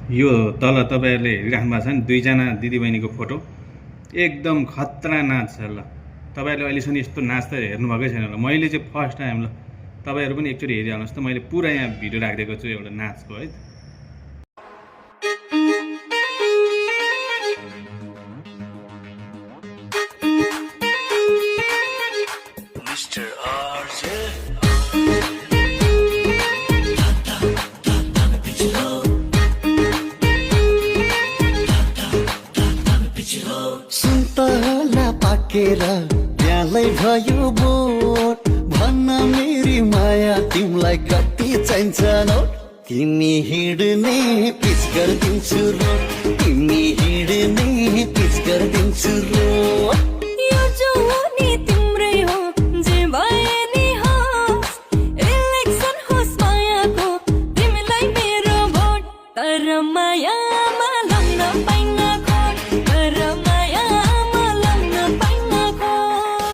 यो तल तपाईँहरूले हेरिराख्नु भएको छ नि दुईजना दिदीबहिनीको फोटो एकदम खतरा नाच छ ल। तपाईँहरूले अहिलेसम्म यस्तो नाच त हेर्नुभएकै छैन ल। मैले चाहिँ फर्स्ट टाइम ल, तपाईँहरू पनि एकचोटि हेरिहाल्नुहोस् त। मैले पुरा यहाँ भिडियो राखिदिएको छु एउटा नाचको है। सुन्तला पाकेर ब्यालै भयो बोट, भन्न मेरी माया तिमीलाई कति चाहिन्छ नोट। तिमी हिँड्ने पिच गरिदिन्छु रोड, तिमी हिँड्ने पिच गरिदिन्छु रोड। यो जवानी तिम्रै हो जे भए नि होस्, इलेक्सन होस् मायाको तिमीलाई मेरो भोट। तर माया